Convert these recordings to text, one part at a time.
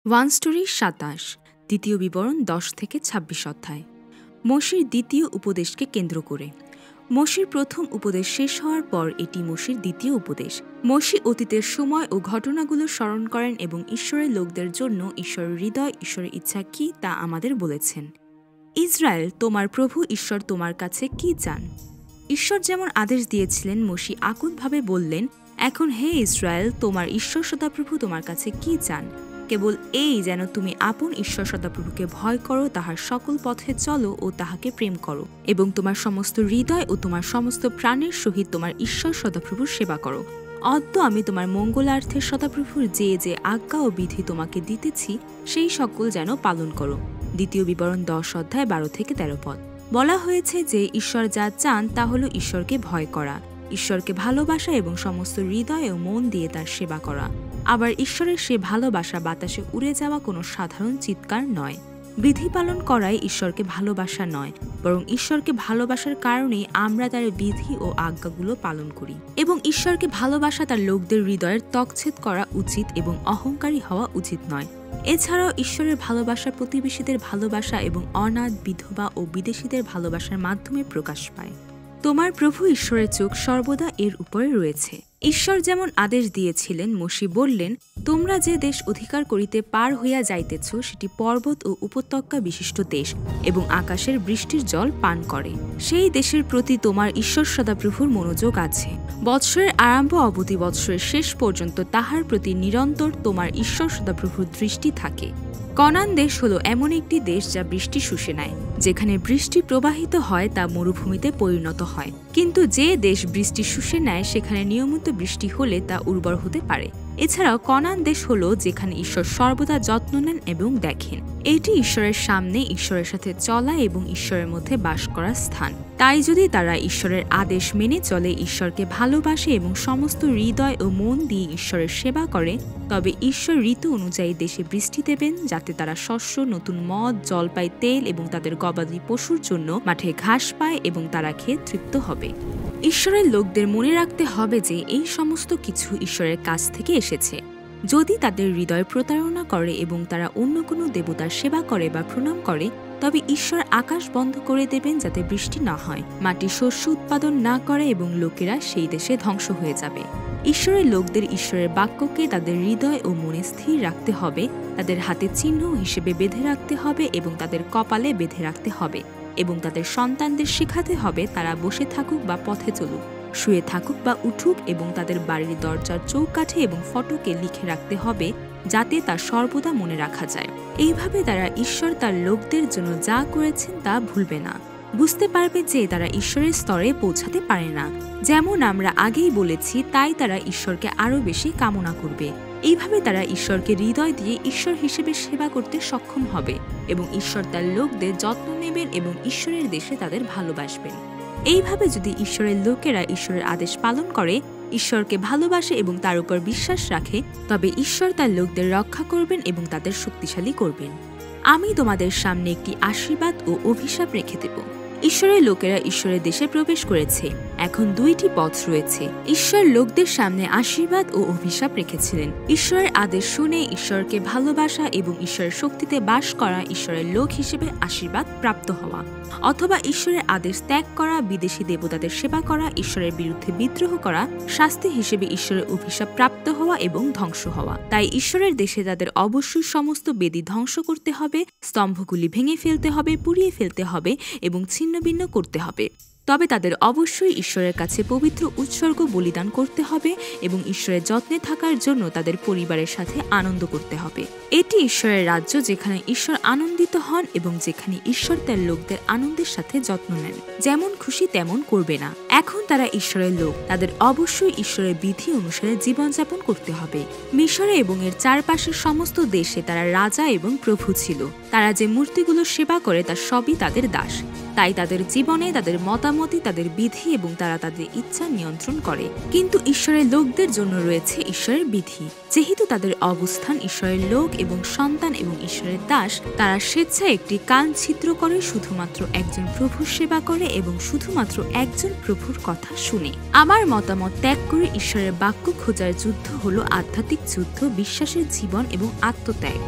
One story ২৭, দ্বিতীয় বিবরণ ১০ থেকে ২৬ অধ্যায়। মোশির দ্বিতীয় উপদেশকে কেন্দ্র করে। মোশির প্রথম উপদেশ শেষ হওয়ার পর এটি মোশির দ্বিতীয় উপদেশ। মোশি অতীতের সময় ও ঘটনাগুলো স্মরণ করেন এবং ঈশ্বরের লোকদের জন্য ঈশ্বরের হৃদয়, ঈশ্বরের ইচ্ছা কী তা আমাদের বলেছেন। ইসরায়েল, তোমার প্রভু ঈশ্বর তোমার কাছে কি চান? ঈশ্বর যেমন আদেশ দিয়েছিলেন, মোশি আকুলভাবে বললেন, এখন হে ইসরায়েল, তোমার ঈশ্বর সদাপ্রভু তোমার কাছে কি চান? কেবল এই যেন তুমি আপন ঈশ্বর সদাপ্রভুকে ভয় করো, তাহার সকল পথে চলো ও তাহাকে প্রেম করো, এবং তোমার সমস্ত হৃদয় ও তোমার সমস্ত প্রাণের সহিত তোমার ঈশ্বর সদাপ্রভুর সেবা করো। অদ্য আমি তোমার মঙ্গলার্থে সদাপ্রভুর যে যে আজ্ঞা ও বিধি তোমাকে দিতেছি, সেই সকল যেন পালন করো। দ্বিতীয় বিবরণ ১০ অধ্যায় ১২ থেকে ১৩ পদ। বলা হয়েছে যে ঈশ্বর যা চান তা হল ঈশ্বরকে ভয় করা, ঈশ্বরকে ভালোবাসা এবং সমস্ত হৃদয় ও মন দিয়ে তার সেবা করা। আবার ঈশ্বরের সে ভালোবাসা বাতাসে উড়ে যাওয়া কোনো সাধারণ চিৎকার নয়। বিধি পালন করাই ঈশ্বরকে ভালোবাসা নয়, বরং ঈশ্বরকে ভালোবাসার কারণেই আমরা তার বিধি ও আজ্ঞাগুলো পালন করি। এবং ঈশ্বরকে ভালোবাসা তার লোকদের হৃদয়ের তকছেদ করা উচিত এবং অহংকারী হওয়া উচিত নয়। এছাড়াও ঈশ্বরের ভালোবাসা প্রতিবেশীদের ভালোবাসা এবং অনাথ, বিধবা ও বিদেশীদের ভালোবাসার মাধ্যমে প্রকাশ পায়। তোমার প্রভু ঈশ্বরের চোখ সর্বদা এর উপরে রয়েছে। ঈশ্বর যেমন আদেশ দিয়েছিলেন, মোশি বললেন, তোমরা যে দেশ অধিকার করিতে পার হইয়া যাইতেছ সেটি পর্বত ও উপত্যকা বিশিষ্ট দেশ এবং আকাশের বৃষ্টির জল পান করে। সেই দেশের প্রতি তোমার ঈশ্বর সদাপ্রভুর মনোযোগ আছে। বৎসরের আরম্ভ অবধি বৎসরের শেষ পর্যন্ত তাহার প্রতি নিরন্তর তোমার ঈশ্বর সদাপ্রভুর দৃষ্টি থাকে। কনান দেশ হলো এমন একটি দেশ যা বৃষ্টি শুষে নেয়। যেখানে বৃষ্টি প্রবাহিত হয় তা মরুভূমিতে পরিণত হয়, কিন্তু যে দেশ বৃষ্টি শুষে নেয় সেখানে নিয়মিত বৃষ্টি হলে তা উর্বর হতে পারে। এছাড়াও কনান দেশ হলো যেখানে ঈশ্বর সর্বদা যত্ন নেন এবং দেখেন। এটি ঈশ্বরের সামনে ঈশ্বরের সাথে চলা এবং ঈশ্বরের মধ্যে বাস করার স্থান। তাই যদি তারা ঈশ্বরের আদেশ মেনে চলে, ঈশ্বরকে ভালোবাসে এবং সমস্ত হৃদয় ও মন দিয়ে ঈশ্বরের সেবা করে, তবে ঈশ্বর ঋতু অনুযায়ী দেশে বৃষ্টি দেবেন, যাতে তারা শস্য, নতুন মদ, জলপাই, তেল এবং তাদের গবাদি পশুর জন্য মাঠে ঘাস পায় এবং তারা খেয়ে তৃপ্ত হবে। ঈশ্বরের লোকদের মনে রাখতে হবে যে এই সমস্ত কিছু ঈশ্বরের কাছ থেকে এসেছে। যদি তাদের হৃদয় প্রতারণা করে এবং তারা অন্য কোনো দেবতার সেবা করে বা প্রণাম করে, তবে ঈশ্বর আকাশ বন্ধ করে দেবেন যাতে বৃষ্টি না হয়, মাটি শস্য উৎপাদন না করে এবং লোকেরা সেই দেশে ধ্বংস হয়ে যাবে। ঈশ্বরের লোকদের ঈশ্বরের বাক্যকে তাদের হৃদয় ও মনে স্থির রাখতে হবে, তাদের হাতে চিহ্ন হিসেবে বেঁধে রাখতে হবে এবং তাদের কপালে বেঁধে রাখতে হবে, এবং তাদের সন্তানদের শেখাতে হবে তারা বসে থাকুক বা পথে চলুক, শুয়ে থাকুক বা উঠুক, এবং তাদের বাড়ির দরজার চৌকাঠে এবং ফটকে লিখে রাখতে হবে, যাতে তা সর্বদা মনে রাখা যায়। এইভাবে তারা ঈশ্বর তার লোকদের জন্য যা করেছেন তা ভুলবে না। বুঝতে পারবে যে তারা ঈশ্বরের স্তরে পৌঁছাতে পারে না। যেমন আমরা আগেই বলেছি, তাই তারা ঈশ্বরকে আরও বেশি কামনা করবে। এইভাবে তারা ঈশ্বরকে হৃদয় দিয়ে ঈশ্বর হিসেবে সেবা করতে সক্ষম হবে এবং ঈশ্বর তার লোকদের যত্ন নেবেন এবং ঈশ্বরের দেশে তাদের ভালোবাসবেন। এইভাবে যদি ঈশ্বরের লোকেরা ঈশ্বরের আদেশ পালন করে, ঈশ্বরকে ভালোবাসে এবং তার উপর বিশ্বাস রাখে, তবে ঈশ্বর তার লোকদের রক্ষা করবেন এবং তাদের শক্তিশালী করবেন। আমি তোমাদের সামনে একটি আশীর্বাদ ও অভিশাপ রেখে দেব। ঈশ্বরের লোকেরা ঈশ্বরের দেশে প্রবেশ করেছে। এখন দুইটি পথ রয়েছে। ঈশ্বর লোকদের সামনে আশীর্বাদ ও অভিশাপ রেখেছিলেন। ঈশ্বরের আদেশ শুনে ঈশ্বরকে ভালোবাসা এবং ঈশ্বরের শক্তিতে বাস করা, ঈশ্বরের লোক হিসেবে আশীর্বাদ প্রাপ্ত হওয়া, অথবা ঈশ্বরের আদেশ ত্যাগ করা, বিদেশি দেবতাদের সেবা করা, ঈশ্বরের বিরুদ্ধে বিদ্রোহ করা, শাস্তি হিসেবে ঈশ্বরের অভিশাপ প্রাপ্ত হওয়া এবং ধ্বংস হওয়া। তাই ঈশ্বরের দেশে তাদের অবশ্যই সমস্ত বেদি ধ্বংস করতে হবে, স্তম্ভগুলি ভেঙে ফেলতে হবে, পুড়িয়ে ফেলতে হবে এবং ছিন্নভিন্ন করতে হবে। তবে তাদের অবশ্যই ঈশ্বরের কাছে পবিত্র উৎসর্গ বলিদান করতে হবে এবং ঈশ্বরের যত্নে থাকার জন্য তাদের পরিবারের সাথে আনন্দ করতে হবে। এটি ঈশ্বরের রাজ্য, যেখানে ঈশ্বর আনন্দিত হন এবং যেখানে ঈশ্বর তার লোকদের আনন্দের সাথে যত্ন নেন। যেমন খুশি তেমন করবে না। এখন তারা ঈশ্বরের লোক, তাদের অবশ্যই ঈশ্বরের বিধি অনুসারে জীবনযাপন করতে হবে। মিশরে এবং এর চারপাশের সমস্ত দেশে তারা রাজা এবং প্রভু ছিল। তারা যে মূর্তিগুলো সেবা করে তা সবই তাদের দাস। তাই তাদের জীবনে তাদের মতামতি, তাদের বিধি এবং তারা তাদের ইচ্ছা নিয়ন্ত্রণ করে। কিন্তু ঈশ্বরের লোকদের জন্য রয়েছে ঈশ্বরের বিধি। যেহেতু তাদের অবস্থান ঈশ্বরের লোক এবং সন্তান এবং ঈশ্বরের দাস, তারা স্বেচ্ছায় একটি কান ছিদ্র করে শুধুমাত্র একজন প্রভুর সেবা করে এবং শুধুমাত্র একজন প্রভুর কথা শুনে। আমার মতামত ত্যাগ করে ঈশ্বরের বাক্য খোঁজার যুদ্ধ হলো আধ্যাত্মিক যুদ্ধ, বিশ্বাসের জীবন এবং আত্মত্যাগ।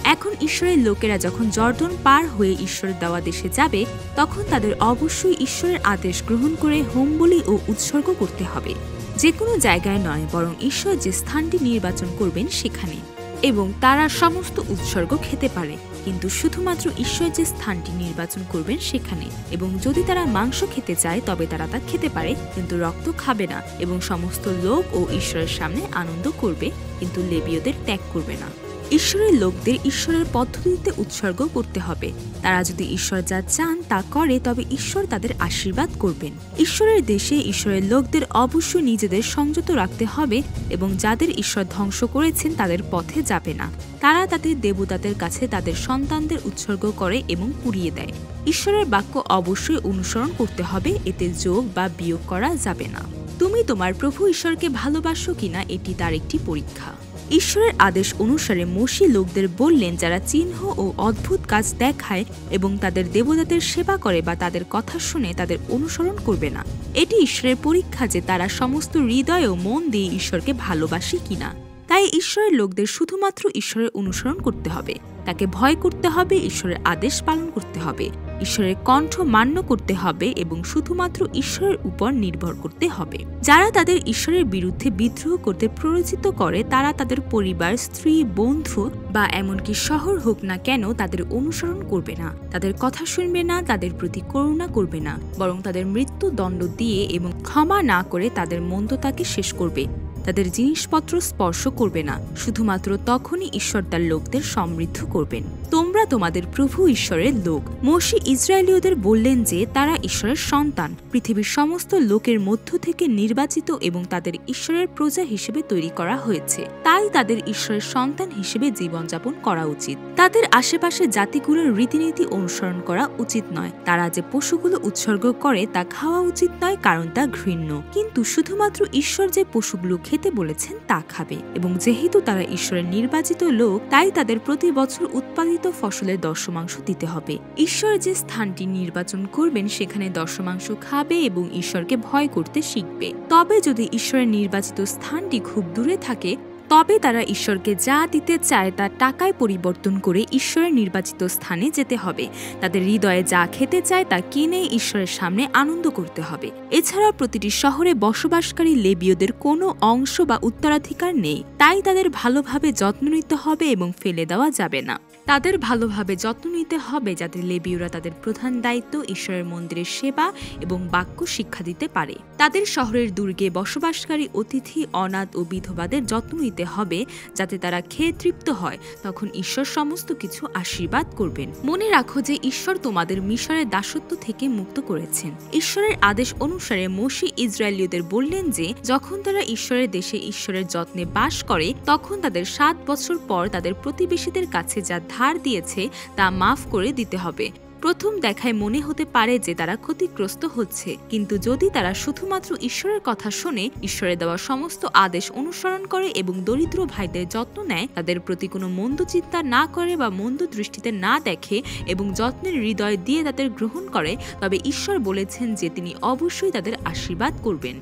এখন ঈশ্বরের লোকেরা যখন জর্ডন পার হয়ে ঈশ্বরের দেওয়া দেশে যাবে, তখন তাদের অবশ্যই ঈশ্বরের আদেশ গ্রহণ করে হোমবলি ও উৎসর্গ করতে হবে। যে কোনো জায়গায় নয়, বরং ঈশ্বর যে স্থানটি নির্বাচন করবেন সেখানে। এবং তারা সমস্ত উৎসর্গ খেতে পারে, কিন্তু শুধুমাত্র ঈশ্বর যে স্থানটি নির্বাচন করবেন সেখানে। এবং যদি তারা মাংস খেতে চায় তবে তারা তা খেতে পারে, কিন্তু রক্ত খাবে না। এবং সমস্ত লোক ও ঈশ্বরের সামনে আনন্দ করবে, কিন্তু লেবীয়দের ত্যাগ করবে না। ঈশ্বরের লোকদের ঈশ্বরের পদ্ধতিতে উৎসর্গ করতে হবে। তারা যদি ঈশ্বর যা চান তা করে, তবে ঈশ্বর তাদের আশীর্বাদ করবেন। ঈশ্বরের দেশে ঈশ্বরের লোকদের অবশ্যই নিজেদের সংযত রাখতে হবে এবং যাদের ঈশ্বর ধ্বংস করেছেন তাদের পথে যাবে না। তারা তাদের দেবতাদের কাছে তাদের সন্তানদের উৎসর্গ করে এবং পুড়িয়ে দেয়। ঈশ্বরের বাক্য অবশ্যই অনুসরণ করতে হবে, এতে যোগ বা বিয়োগ করা যাবে না। তুমি তোমার প্রভু ঈশ্বরকে ভালোবাসো কিনা, এটি তার একটি পরীক্ষা। ঈশ্বরের আদেশ অনুসারে মোশে লোকদের বললেন, যারা চিহ্ন ও অদ্ভুত কাজ দেখায় এবং তাদের দেবতাদের সেবা করে বা তাদের কথা শুনে তাদের অনুসরণ করবে না। এটি ঈশ্বরের পরীক্ষা যে তারা সমস্ত হৃদয় ও মন দিয়ে ঈশ্বরকে ভালোবাসে কিনা। তাই ঈশ্বরের লোকদের শুধুমাত্র ঈশ্বরের অনুসরণ করতে হবে, তাকে ভয় করতে হবে, ঈশ্বরের আদেশ পালন করতে হবে, ঈশ্বরের কণ্ঠ মান্য করতে হবে এবং শুধুমাত্র ঈশ্বরের উপর নির্ভর করতে হবে। যারা তাদের ঈশ্বরের বিরুদ্ধে বিদ্রোহ করতে প্ররোচিত করে, তারা তাদের পরিবার, স্ত্রী, বন্ধু বা এমনকি শহর হোক না কেন তাদের অনুসরণ করবে না, তাদের কথা শুনবে না, তাদের প্রতি করুণা করবে না, বরং তাদের মৃত্যুদণ্ড দিয়ে এবং ক্ষমা না করে তাদের মন্দতাকে শেষ করবে। তাদের জিনিসপত্র স্পর্শ করবে না, শুধুমাত্র তখনই ঈশ্বর তার লোকদের সমৃদ্ধ করবেন। তোমরা তোমাদের প্রভু ঈশ্বরের লোক। মোশে ইসরায়েলীয়দের বললেন যে তারা ঈশ্বরের সন্তান, পৃথিবীর সমস্ত লোকের মধ্য থেকে নির্বাচিত এবং তাদের ঈশ্বরের প্রজা হিসেবে তৈরি করা হয়েছে। তাই তাদের ঈশ্বরের সন্তান হিসেবে জীবনযাপন করা উচিত। তাদের আশেপাশে জাতিগুলোর রীতিনীতি অনুসরণ করা উচিত নয়। তারা যে পশুগুলো উৎসর্গ করে তা খাওয়া উচিত নয়, কারণ তা ঘৃণ্য। কিন্তু শুধুমাত্র ঈশ্বর যে পশুগুলো খেতে বলেছেন তা খাবে। এবং যেহেতু তারা ঈশ্বরের নির্বাচিত লোক, তাই তাদের প্রতি বছর উৎপাদিত ফসলের দশমাংশ দিতে হবে। ঈশ্বর যে স্থানটি নির্বাচন করবেন সেখানে দশমাংশ খাবে এবং ঈশ্বরকে ভয় করতে শিখবে। তবে যদি ঈশ্বরের নির্বাচিত স্থানটি খুব দূরে থাকে, তবে তারা ঈশ্বরকে যা দিতে চায় তা টাকায় পরিবর্তন করে ঈশ্বরের নির্বাচিত স্থানে যেতে হবে। তাদের হৃদয়ে যা খেতে চায় তা কিনে ঈশ্বরের সামনে আনন্দ করতে হবে। এছাড়া প্রতিটি শহরে বসবাসকারী লেবীয়দের কোনো অংশ বা উত্তরাধিকার নেই। তাই তাদের ভালোভাবে যত্ন নিতে হবে এবং ফেলে দেওয়া যাবে না। তাদের ভালোভাবে যত্ন নিতে হবে যাতে লেবীয়রা তাদের প্রধান দায়িত্ব ঈশ্বরের মন্দিরের সেবা এবং বাক্য শিক্ষা দিতে পারে। তাদের শহরের দুর্গে বসবাসকারী অতিথি, অনাথ ও বিধবাদের যত্ন নিতে হবে যাতে তারা খেয়ে তৃপ্ত হয়। তখন ঈশ্বর সমস্ত কিছু আশীর্বাদ করবেন। মনে রাখো যে ঈশ্বর তোমাদের মিশরের দাসত্ব থেকে মুক্ত করেছেন। ঈশ্বরের আদেশ অনুসারে মোশে ইসরায়েলীয়দের বললেন যে যখন তারা ঈশ্বরের দেশে ঈশ্বরের যত্নে বাস করে, তখন তাদের 7 বছর পর তাদের প্রতিবেশীদের কাছে যা ধার দিয়েছে তা মাফ করে দিতে হবে। প্রথম দেখায় মনে হতে পারে যে তারা ক্ষতিগ্রস্ত হচ্ছে, কিন্তু যদি তারা শুধুমাত্র ঈশ্বরের কথা শোনে, ঈশ্বরের দেওয়া সমস্ত আদেশ অনুসরণ করে এবং দরিদ্র ভাইদের যত্ন নেয়, তাদের প্রতি কোনো মন্দ চিন্তা না করে বা মন্দ দৃষ্টিতে না দেখে এবং যত্নের হৃদয় দিয়ে তাদের গ্রহণ করে, তবে ঈশ্বর বলেছেন যে তিনি অবশ্যই তাদের আশীর্বাদ করবেন।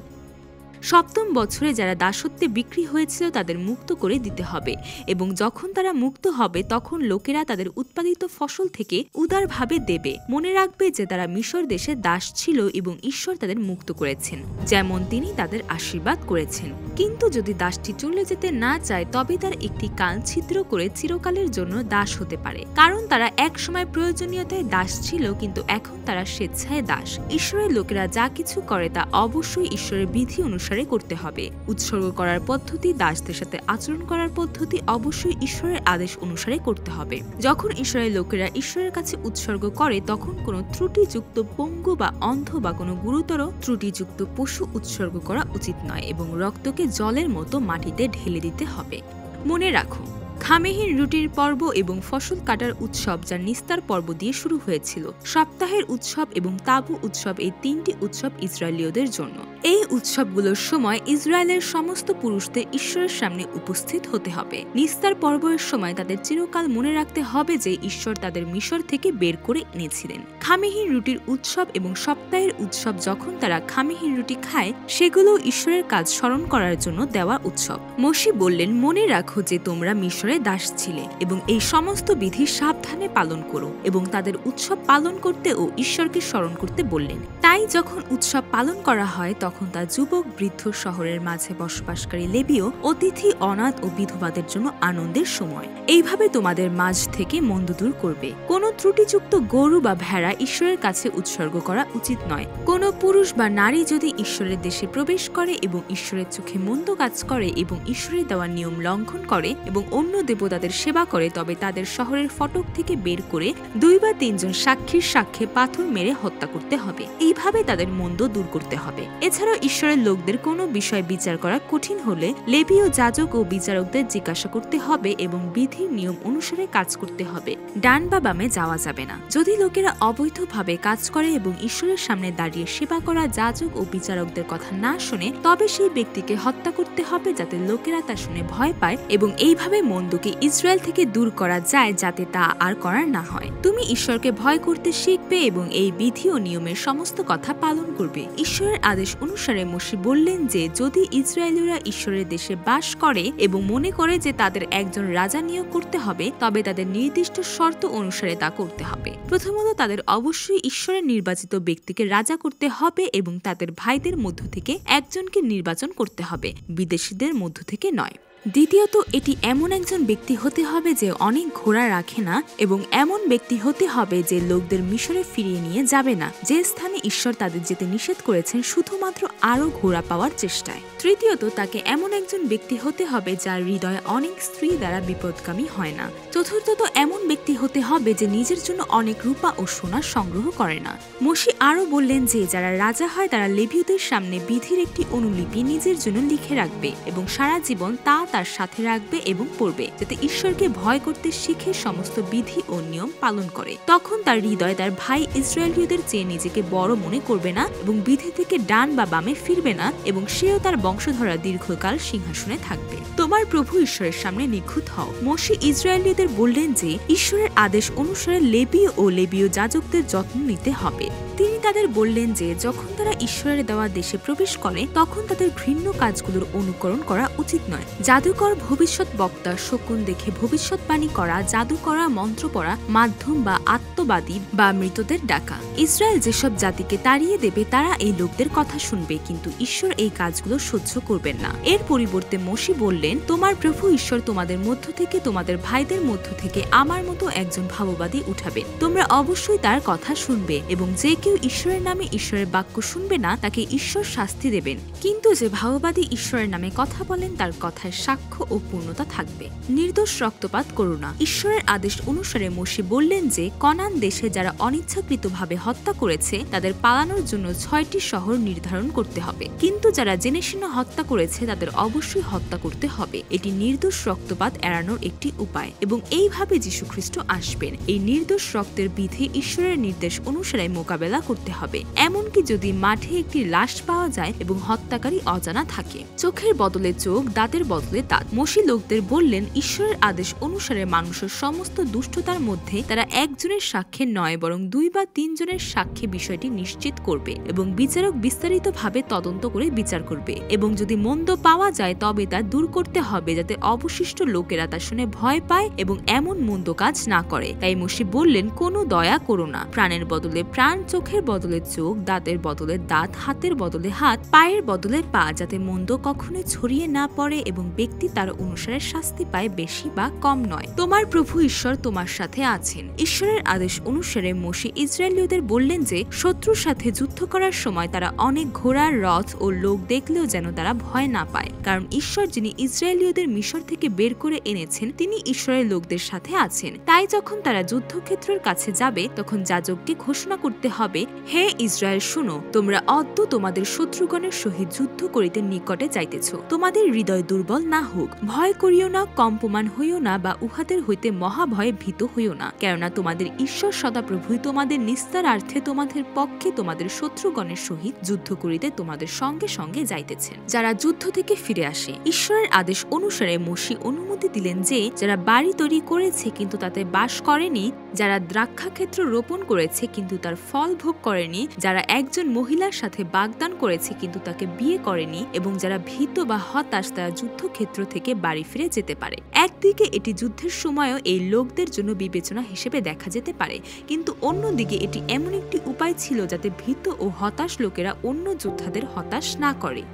7ম বছরে যারা দাসত্বে বিক্রি হয়েছিল তাদের মুক্ত করে দিতে হবে এবং যখন তারা মুক্ত হবে তখন লোকেরা তাদের উৎপাদিত ফসল থেকে উদারভাবে দেবে। মনে রাখবে যে তারা মিশর দেশে দাস ছিল এবং ঈশ্বর তাদের মুক্ত করেছেন, যেমন তিনি তাদের আশীর্বাদ করেছেন। কিন্তু যদি দাসটি চলে যেতে না চায়, তবে তার একটি কান ছিদ্র করে চিরকালের জন্য দাস হতে পারে, কারণ তারা এক সময় প্রয়োজনীয়তায় দাস ছিল, কিন্তু এখন তারা স্বেচ্ছায় দাস। ঈশ্বরের লোকেরা যা কিছু করে তা অবশ্যই ঈশ্বরের বিধি অনুসারে করতে হবে। উৎসর্গ করার পদ্ধতি, দাসদের সাথে আচরণ করার পদ্ধতি অবশ্যই ঈশ্বরের আদেশ অনুসারে করতে হবে। যখন ঈশ্বরের লোকেরা ঈশ্বরের কাছে উৎসর্গ করে, তখন কোনো ত্রুটিযুক্ত পঙ্গু বা অন্ধ বা কোনো গুরুতর ত্রুটিযুক্ত পশু উৎসর্গ করা উচিত নয় এবং রক্তকে জলের মতো মাটিতে ঢেলে দিতে হবে। মনে রাখো, খামেহীন রুটির পর্ব এবং ফসল কাটার উৎসব যা নিস্তার পর্ব দিয়ে শুরু হয়েছিল, সপ্তাহের উৎসব এবং তাঁবু উৎসব, এই 3টি উৎসব ইসরায়েলীয়দের জন্য। এই উৎসবগুলোর সময় ইসরায়েলের সমস্ত পুরুষদের ঈশ্বরের সামনে উপস্থিত হতে হবে। নিস্তার পর্বের সময় তাদের চিরকাল মনে রাখতে হবে যে ঈশ্বর তাদের মিশর থেকে বের করে এনেছিলেন। খামেহীন রুটির উৎসব এবং সপ্তাহের উৎসব, যখন তারা খামেহীন রুটি খায়, সেগুলো ঈশ্বরের কাজ স্মরণ করার জন্য দেওয়া উৎসব। মোশে বললেন, মনে রাখো যে তোমরা মিশরে ঈশ্বরের দাস ছিলে এবং এই সমস্ত বিধি সাবধানে পালন করো এবং তাদের উৎসব পালন করতে ও ঈশ্বরকে স্মরণ করতে বললেন। তাই যখন উৎসব পালন করা হয় তখন তা যুবক বৃদ্ধ শহরের মাঝে বসবাসকারী লেবীয় অতিথি অনাথ ও বিধবাদের জন্য আনন্দের সময়। এইভাবে তোমাদের মাঝ থেকে মন্দ দূর করবে। কোনো ত্রুটিযুক্ত গরু বা ভেড়া ঈশ্বরের কাছে উৎসর্গ করা উচিত নয়। কোনো পুরুষ বা নারী যদি ঈশ্বরের দেশে প্রবেশ করে এবং ঈশ্বরের চোখে মন্দ কাজ করে এবং ঈশ্বরের দেওয়া নিয়ম লঙ্ঘন করে এবং অন্য দেবতাদের সেবা করে, তবে তাদের শহরের ফটক থেকে বের করে 2 বা 3 জন সাক্ষীর সাক্ষ্যে পাথর মেরে হত্যা করতে হবে। এইভাবে তাদের মন্দ দূর করতে হবে। এছাড়াও ঈশ্বরের লোকদের কোনো বিষয় বিচার করা কঠিন হলে লেবীয় যাজক ও বিচারকদের জিজ্ঞাসা করতে হবে এবং বিধির নিয়ম অনুসারে কাজ করতে হবে। ডান বা বামে যাওয়া যাবে না। যদি লোকেরা অবৈধভাবে কাজ করে এবং ঈশ্বরের সামনে দাঁড়িয়ে সেবা করা যাজক ও বিচারকদের কথা না শুনে, তবে সেই ব্যক্তিকে হত্যা করতে হবে যাতে লোকেরা তা শুনে ভয় পায় এবং এইভাবে মন্দকে ইসরায়েল থেকে দূর করা যায় যাতে তা আর করার না হয়। তুমি ঈশ্বরকে ভয় করতে শিখবে এবং এই বিধি ও নিয়মের সমস্ত কথা পালন করবে। ঈশ্বরের আদেশ অনুসারে মোশে বললেন যে যদি ইসরায়েলীয়রা ঈশ্বরের দেশে বাস করে এবং মনে করে যে তাদের একজন রাজা নিয়োগ করতে হবে, তবে তাদের নির্দিষ্ট শর্ত অনুসারে তা করতে হবে। প্রথমত, তাদের অবশ্যই ঈশ্বরের নির্বাচিত ব্যক্তিকে রাজা করতে হবে এবং তাদের ভাইদের মধ্য থেকে একজনকে নির্বাচন করতে হবে, বিদেশিদের মধ্য থেকে নয়। দ্বিতীয়ত, এটি এমন একজন ব্যক্তি হতে হবে যে অনেক ঘোড়া রাখে না এবং এমন ব্যক্তি হতে হবে যে লোকদের মিশরে ফিরিয়ে নিয়ে যাবে না, যে স্থানে ঈশ্বর তাদের যেতে নিষেধ করেছেন শুধুমাত্র আরও ঘোড়া পাওয়ার চেষ্টায়। তৃতীয়ত, তাকে এমন একজন ব্যক্তি হতে হবে যার হৃদয় অনেক স্ত্রী দ্বারা বিপদগামী হয় না। চতুর্থত, এমন ব্যক্তি হতে হবে যে নিজের জন্য অনেক রূপা ও সোনা সংগ্রহ করে না। মোশে আরও বললেন যে যারা রাজা হয় তারা লেবীয়দের সামনে বিধির একটি অনুলিপি নিজের জন্য লিখে রাখবে এবং সারা জীবন তা তার সাথে রাখবে এবং পড়বে, যাতে ঈশ্বরকে ভয় করতে শিখে সমস্ত বিধি ও নিয়ম পালন করে। তখন তার হৃদয় তার ভাই ইসরায়েলীয়দের চেয়ে নিজেকে বড় মনে করবে না এবং বিধি থেকে ডান বা বামে ফিরবে না এবং সেও তার বংশধরা দীর্ঘকাল সিংহাসনে থাকবে। তোমার প্রভু ঈশ্বরের সামনে নিখুঁত হও। মোশে ইসরায়েলীয়দের বললেন যে ঈশ্বরের আদেশ অনুসারে লেবীয় ও লেবীয় যাজকদের যত্ন নিতে হবে। তিনি তাদের বললেন যে যখন তারা ঈশ্বরের দেওয়া দেশে প্রবেশ করে তখন তাদের ঘৃণ্য কাজগুলোর অনুকরণ করা উচিত নয়। জাদুকর, ভবিষ্যৎ বক্তা, শকুন দেখে ভবিষ্যৎবাণী করা, জাদু করা, মন্ত্র পড়া, মাধ্যম বা আত্মবাদী বা মৃতদের ডাকা। ইসরায়েল যেসব জাতিকে তাড়িয়ে দেবে তারা এই লোকদের কথা শুনবে, কিন্তু ঈশ্বর এই কাজগুলো সহ্য করবেন না। এর পরিবর্তে মোশে বললেন, তোমার প্রভু ঈশ্বর তোমাদের মধ্য থেকে, তোমাদের ভাইদের মধ্য থেকে আমার মতো একজন ভাববাদী উঠাবেন। তোমরা অবশ্যই তার কথা শুনবে এবং যে কেউ ঈশ্বরের নামে ঈশ্বরের বাক্য শুনবে না তাকে ঈশ্বর শাস্তি দেবেন, কিন্তু যে ভাববাদী ঈশ্বরের নামে কথা বলেন তার কথায় সাক্ষ্য ও পূর্ণতা থাকবে। নির্দোষ রক্তপাত করো না। ঈশ্বরের আদেশ অনুসারে মোশে বললেন যে কনান দেশে যারা অনিচ্ছাকৃতভাবে হত্যা করেছে তাদের পালানোর জন্য 6টি শহর নির্ধারণ করতে হবে, কিন্তু যারা জেনে শুনে হত্যা করেছে তাদের অবশ্যই হত্যা করতে হবে। এটি নির্দোষ রক্তপাত এড়ানোর একটি উপায় এবং এইভাবে যীশু খ্রিস্ট আসবেন। এই নির্দোষ রক্তের বিধি ঈশ্বরের নির্দেশ অনুসারে মোকাবেলা করতে হবে, এমনকি যদি মাঠে একটি লাশ পাওয়া যায় এবং হত্যাকারী অজানা থাকে। চোখের বদলে চোখ, দাঁতের বদলে দাঁত। মোশে লোকদের বললেন, ঈশ্বরের আদেশ অনুসারে মানুষের সমস্ত দুষ্টতার মধ্যে তারা একজনের সাক্ষ্যে নয় বরং 2 বা 3 জনের সাক্ষ্যে বিষয়টি নিশ্চিত করবে এবং বিচারক বিস্তারিতভাবে তদন্ত করে বিচার করবে এবং যদি মন্দ পাওয়া যায় তবে তা দূর করতে হবে যাতে অবশিষ্ট লোকেরা তা শুনে ভয় পায় এবং এমন মন্দ কাজ না করে। তাই মোশে বললেন, কোনো দয়া করো না। প্রাণের বদলে প্রাণ, চোখের বদলে চোখ, দাঁতের বদলে দাঁত, হাতের বদলে হাত, পায়ের বদলে পা, যাতে মন্দ কখনো ছড়িয়ে না পড়ে এবং ব্যক্তি তার অনুসারে শাস্তি পায়, বেশি বা কম নয়। তোমার প্রভু ঈশ্বর তোমার সাথে আছেন। ঈশ্বরের আদেশ অনুসারে মোশে ইসরায়েলীয়দের বললেন যে শত্রুর সাথে যুদ্ধ করার সময় তারা অনেক ঘোড়া, রথ ও লোক দেখলেও যেন তারা ভয় না পায়, কারণ ঈশ্বর যিনি ইসরায়েলীয়দের মিশর থেকে বের করে এনেছেন তিনি ঈশ্বরের লোকদের সাথে আছেন। তাই যখন তারা যুদ্ধক্ষেত্রের কাছে যাবে তখন যাজককে ঘোষণা করতে হবে, হে ইসরায়েল শুনো, তোমরা অদ্য তোমাদের শত্রুগণের সহিত যুদ্ধ করিতে নিকটে যাইতেছ। তোমাদের হৃদয় দুর্বল না হোক, ভয় করিও না, কম্পমান হইও না বা উহাদের হইতে মহাভয়ে ভীত হইও না, কেননা তোমাদের ঈশ্বর সদাপ্রভুই তোমাদের নিস্তারার্থে তোমাদের পক্ষে তোমাদের শত্রুগণের সহিত যুদ্ধ করিতে তোমাদের সঙ্গে সঙ্গে যাইতেছেন। যারা যুদ্ধ থেকে ফিরে আসে, ঈশ্বরের আদেশ অনুসারে মোশে অনুমতি দিলেন যে যারা বাড়ি তৈরি করেছে কিন্তু তাতে বাস করেনি, যারা দ্রাক্ষাক্ষেত্র রোপণ করেছে কিন্তু তার ফল ভোগ করে করেনি, যারা একজন মহিলার সাথে বাগদান করেছে কিন্তু তাকে বিয়ে করেনি, এবং যারা ভীত বা হতাশ তারা যুদ্ধক্ষেত্র থেকে বাড়ি ফিরে যেতে পারে। একদিকে এটি যুদ্ধের সময়ও এই লোকদের জন্য বিবেচনা হিসেবে দেখা যেতে পারে, কিন্তু অন্যদিকে এটি এমন একটি উপায় ছিল যাতে ভীত ও হতাশ লোকেরা অন্য যোদ্ধাদের হতাশ না করে।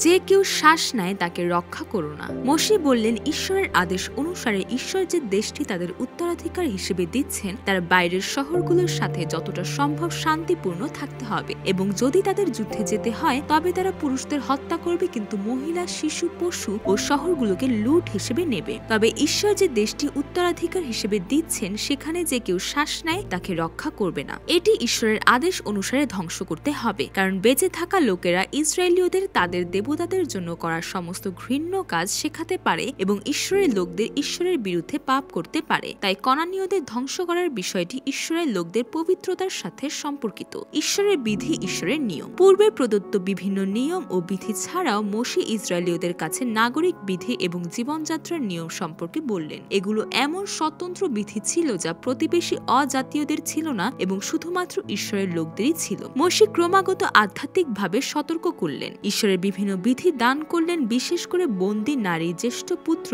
যে কেউ শ্বাস নেয় তাকে রক্ষা করো না। মসি বললেন, ঈশ্বরের আদেশ অনুসারে ঈশ্বর যে দেশটি তাদের উত্তরাধিকার হিসেবে দিচ্ছেন তার বাইরের শহরগুলোর সাথে যতটা সম্ভব শান্তিপূর্ণ থাকতে হবে, এবং যদি তাদের যুদ্ধে যেতে হয় তবে তারা পুরুষদের হত্যা করবে, কিন্তু মহিলা, শিশু, পশু ও শহরগুলোকে লুট হিসেবে নেবে। তবে ঈশ্বর যে দেশটি উত্তরাধিকার হিসেবে দিচ্ছেন সেখানে যে কেউ শ্বাস নেয় তাকে রক্ষা করবে না। এটি ঈশ্বরের আদেশ অনুসারে ধ্বংস করতে হবে, কারণ বেঁচে থাকা লোকেরা ইসরায়েলীয়দের তাদের দেবতাদের জন্য করার সমস্ত ঘৃণ্য কাজ শেখাতে পারে এবং ঈশ্বরের লোকদের ঈশ্বরের বিরুদ্ধে পাপ করতে পারে। তাই কনানীয়দের ধ্বংস করার বিষয়টি ঈশ্বরের লোকদের পবিত্রতার সাথে সম্পর্কিত। ঈশ্বরের বিধি ঈশ্বরের নিয়ম। পূর্বে প্রদত্ত বিভিন্ন নিয়ম ও বিধি ছাড়াও মসি ইসরায়েলীয়দের কাছে নাগরিক বিধি এবং জীবনযাত্রার নিয়ম সম্পর্কে বললেন। এগুলো এমন স্বতন্ত্র বিধি ছিল যা প্রতিবেশী অজাতীয়দের ছিল না এবং শুধুমাত্র ঈশ্বরের লোকদেরই ছিল। মসি ক্রমাগত আধ্যাত্মিকভাবে সতর্ক করলেন। ঈশ্বরের বিভিন্ন বিধি দান করলেন, বিশেষ করে বন্দী নারী, জ্যেষ্ঠ পুত্র,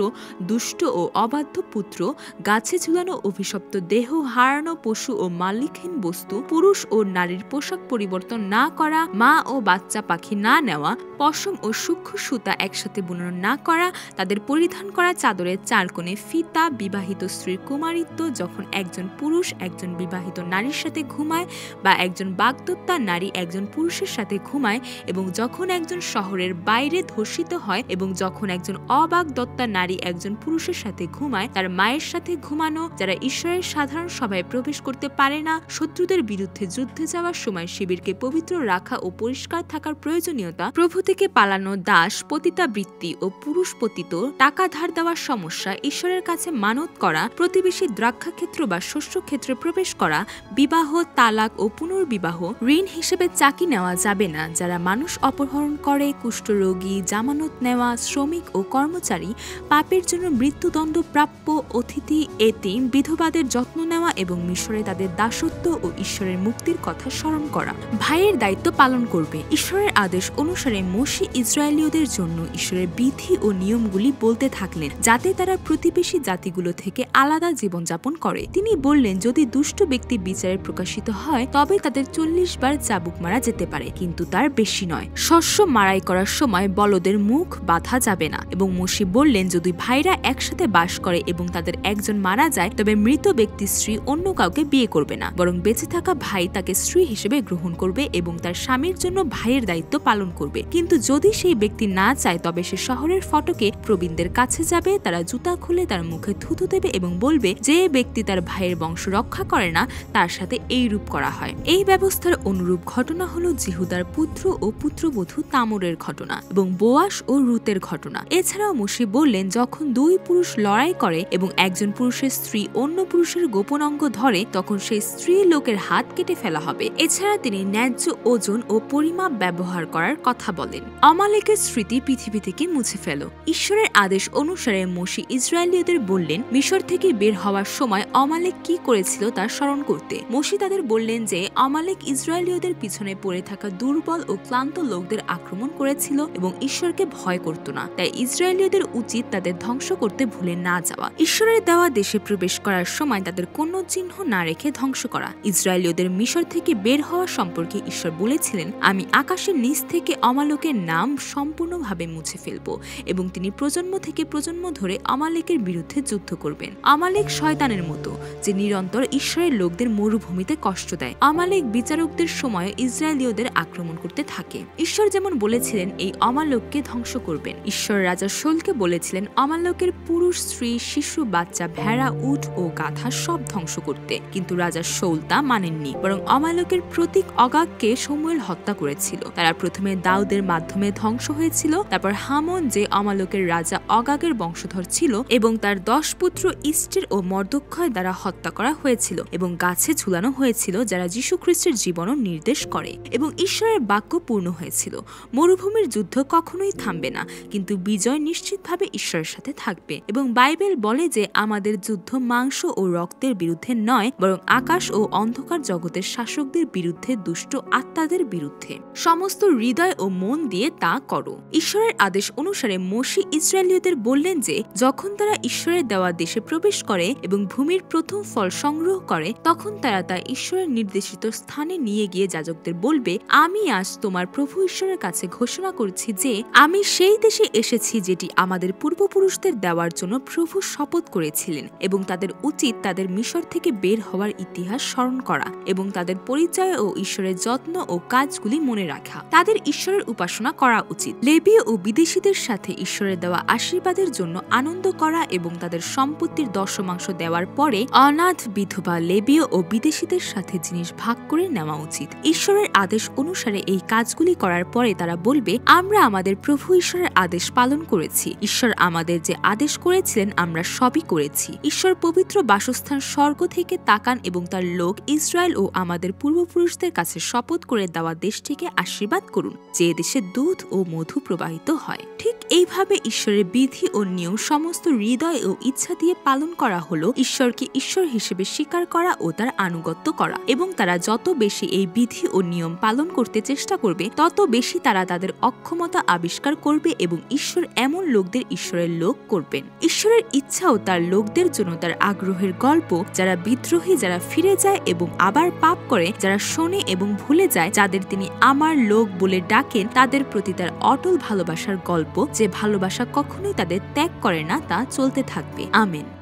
দুষ্ট ও অবাধ্য পুত্র, গাছে ঝুলানো অভিশপ্ত দেহ, হারানো পশু ও মালিকহীন বস্তু, পুরুষ ও নারীর পোশাক পরিবর্তন না করা, মা ও বাচ্চা পাখি না নেওয়া, পশম ও সূক্ষ্ম সুতা একসাথে বুনন না করা, তাদের পরিধান করা চাদরের 4 কোণে ফিতা, বিবাহিত স্ত্রীর কুমারিত্ব, যখন একজন পুরুষ একজন বিবাহিত নারীর সাথে ঘুমায় বা একজন বাগদত্তা নারী একজন পুরুষের সাথে ঘুমায়, এবং যখন একজন শহরের বাইরে ধর্ষিত হয়, এবং যখন একজন অবাগদত্তা নারী একজন পুরুষের সাথে ঘুমায়, তার মায়ের সাথে ঘুমানো, যারা ঈশ্বরের সাধারণ সভায় প্রবেশ করতে পারে না, শত্রুদের বিরুদ্ধে যুদ্ধে যাওয়ার সময় শিবিরকে পবিত্র রাখা ও পরিষ্কার থাকার প্রয়োজনীয়তা, প্রভু থেকে পালানো দাস, পতিতাবৃত্তি ও পুরুষ পতিত, টাকা ধার দেওয়ার সমস্যা, ঈশ্বরের কাছে মানত করা, প্রতিবেশী দ্রাক্ষাক্ষেত্র বা শস্য ক্ষেত্রে প্রবেশ করা, বিবাহ, তালাক ও পুনর্বিবাহ, ঋণ হিসেবে চাকরি নেওয়া যাবে না, যারা মানুষ অপহরণ করে, কুষ্ঠরোগী, জামানত নেওয়া, শ্রমিক ও কর্মচারী, পাপের জন্য মৃত্যুদণ্ড প্রাপ্য, অতিথি, এতিম, বিধবাদের যত্ন নেওয়া এবং মিশরে তাদের দাসত্ব ও ঈশ্বরের মুক্তির কথা স্মরণ করা। ভাইয়ের দায়িত্ব পালন করবে। ঈশ্বরের আদেশ অনুসারে মসি ইসরায়েলীয়দের জন্য ঈশ্বরের বিধি ও নিয়মগুলি বলতে থাকলেন, যাতে তারা প্রতিবেশী জাতিগুলো থেকে আলাদা জীবনযাপন করে। তিনি বললেন, যদি দুষ্ট ব্যক্তি বিচারে প্রকাশিত হয় তবে তাদের 40 বার চাবুক মারা যেতে পারে, কিন্তু তার বেশি নয়। শস্য মাড়াই করার সময় বলদের মুখ বাঁধা যাবে না। এবং মসি বললেন, যদি ভাইরা একসাথে বাস করে এবং তাদের একজন মারা যায় তবে মৃত ব্যক্তির স্ত্রী অন্য কাউকে বিয়ে করবে না, বরং বেঁচে থাকা ভাই তাকে স্ত্রী হিসেবে গ্রহণ করবে এবং তার স্বামীর জন্য ভাইয়ের দায়িত্ব পালন করবে। কিন্তু যদি সেই ব্যক্তি না চায় তবে সে শহরের ফটকে প্রবীণদের কাছে যাবে, তারা জুতা খুলে তার মুখে থুথু দেবে এবং বলবে, যে ব্যক্তি তার ভাইয়ের বংশ রক্ষা করে না তার সাথে এই রূপ করা হয়। এই ব্যবস্থার অনুরূপ ঘটনা হলো জিহুদার পুত্র ও পুত্রবধূ তামরের ঘটনা এবং বোয়াস ও রুতের ঘটনা। এছাড়াও মসি বললেন, যখন 2 পুরুষ লড়াই করে এবং একজন পুরুষের স্ত্রী অন্য পুরুষের গোপন অঙ্গ ধরে, তখন সেই স্ত্রী লোকের হাত কেটে ফেলা হবে। এছাড়া তিনি ন্যায্য ওজন ও পরিমাপ ব্যবহার করার কথা বলেন। আমালেকের স্মৃতি পৃথিবী থেকে মুছে ফেলো। ঈশ্বরের আদেশ অনুসারে মসি ইসরায়েলীয়দের বললেন, মিশর থেকে বের হওয়ার সময় আমালেক কি করেছিল তা স্মরণ করতে। মসি তাদের বললেন যে আমালেক ইসরায়েলীয়দের পিছনে পড়ে থাকা দুর্বল ও ক্লান্ত লোকদের আক্রমণ করেছিল এবং ঈশ্বরকে ভয় করত না। তাই ইসরায়েলীয়দের উচিত তাদের ধ্বংস করতে ভুলে না যাওয়া। ঈশ্বরের দেওয়া দেশে প্রবেশ করার সময় তাদের কোনো চিহ্ন না রেখে ধ্বংস করা। ইসরায়েলীয়দের মিশর থেকে বের হওয়া সম্পর্কে ঈশ্বর বলেছিলেন, আমি আকাশের নিচ থেকে আমালেকের নাম সম্পূর্ণভাবে মুছে ফেলব এবং তিনি প্রজন্ম থেকে প্রজন্ম ধরে আমালেকের বিরুদ্ধে যুদ্ধ করবেন। আমালেক শয়তানের মতো, যে নিরন্তর ঈশ্বরের লোকদের মরুভূমিতে কষ্ট দেয়। আমালেক বিচারকদের সময় ইসরায়েলীয়দের আক্রমণ করতে থাকে। ঈশ্বর যেমন বলেছিলেন এই আমালেককে ধ্বংস করবেন। ঈশ্বর রাজা শৌলকে বলেছিলেন আমালেকের পুরুষ, স্ত্রী, শিশু, বাচ্চা, ভেড়া, উট ও গাধা সব ধ্বংস করতে, কিন্তু রাজা শৌল তা মানেননি, বরং আমালেকের প্রতীক অগাগকে শমূয়েল হত্যা করেছিল। তারা প্রথমে দাউদের মাধ্যমে ধ্বংস হয়েছিল, তারপর হামন যে আমালেকের রাজা অগাগের বংশধর ছিল এবং তার 10 পুত্র ইস্টের ও মর্দক্ষয় দ্বারা হত্যা করা হয়েছিল এবং গাছে ঝুলানো হয়েছিল, যারা যীশু খ্রিস্টের জীবনও নির্দেশ করে। এবং ঈশ্বরের বাক্য পূর্ণ হয়েছিল। মরুভূমি মরুভূমির যুদ্ধ কখনোই থামবে না, কিন্তু বিজয় নিশ্চিতভাবে ঈশ্বরের সাথে থাকবে। এবং বাইবেল বলে যে আমাদের যুদ্ধ মাংস ও রক্তের বিরুদ্ধে নয়, বরং আকাশ ও অন্ধকার জগতের শাসকদের বিরুদ্ধে, দুষ্ট আত্মাদের বিরুদ্ধে। সমস্ত হৃদয় ও মন দিয়ে তা করো। ঈশ্বরের আদেশ অনুসারে মোশে ইসরায়েলীয়দের বললেন যে যখন তারা ঈশ্বরের দেওয়া দেশে প্রবেশ করে এবং ভূমির প্রথম ফল সংগ্রহ করে, তখন তারা তা ঈশ্বরের নির্দেশিত স্থানে নিয়ে গিয়ে যাজকদের বলবে, আমি আজ তোমার প্রভু ঈশ্বরের কাছে ঘোষণা করছি যে আমি সেই দেশে এসেছি যেটি আমাদের পূর্বপুরুষদের দেওয়ার জন্য প্রভু শপথ করেছিলেন। এবং তাদের উচিত তাদের মিশর থেকে বের হওয়ার ইতিহাস স্মরণ করা এবং তাদের পরিচয় ও ঈশ্বরের যত্ন ও কাজগুলি মনে রাখা। তাদের ঈশ্বরের উপাসনা করা উচিত। লেবীয় ও বিদেশীদের সাথে ঈশ্বরের দেওয়া আশীর্বাদের জন্য আনন্দ করা এবং তাদের সম্পত্তির দশমাংশ দেওয়ার পরে অনাথ, বিধবা, লেবীয় ও বিদেশীদের সাথে জিনিস ভাগ করে নেওয়া উচিত। ঈশ্বরের আদেশ অনুসারে এই কাজগুলি করার পরে তারা বলবে, আমরা আমাদের প্রভু ঈশ্বরের আদেশ পালন করেছি। ঈশ্বর আমাদের যে আদেশ করেছিলেন আমরা সবই করেছি। ঈশ্বর পবিত্র বাসস্থান স্বর্গ থেকে তাকান এবং তার লোক ইসরায়েল ও আমাদের পূর্বপুরুষদের কাছে শপথ করে দেওয়া দেশটিকে আশীর্বাদ করুন, যে দেশে দুধ ও মধু প্রবাহিত হয়। ঠিক এইভাবে ঈশ্বরের বিধি ও নিয়ম সমস্ত হৃদয় ও ইচ্ছা দিয়ে পালন করা হলো ঈশ্বরকে ঈশ্বর হিসেবে স্বীকার করা ও তার আনুগত্য করা। এবং তারা যত বেশি এই বিধি ও নিয়ম পালন করতে চেষ্টা করবে, তত বেশি তারা তাদের অক্ষমতা আবিষ্কার করবে এবং ঈশ্বর এমন লোকদের ঈশ্বরের লোক করবেন। ঈশ্বরের ইচ্ছা ও তার লোকদের জন্য তার আগ্রহের গল্প, যারা বিদ্রোহী, যারা ফিরে যায় এবং আবার পাপ করে, যারা শোনে এবং ভুলে যায়, যাদের তিনি আমার লোক বলে ডাকেন, তাদের প্রতি তার অটল ভালোবাসার গল্প, যে ভালোবাসা কখনোই তাদের ত্যাগ করে না, তা চলতে থাকবে। আমেন।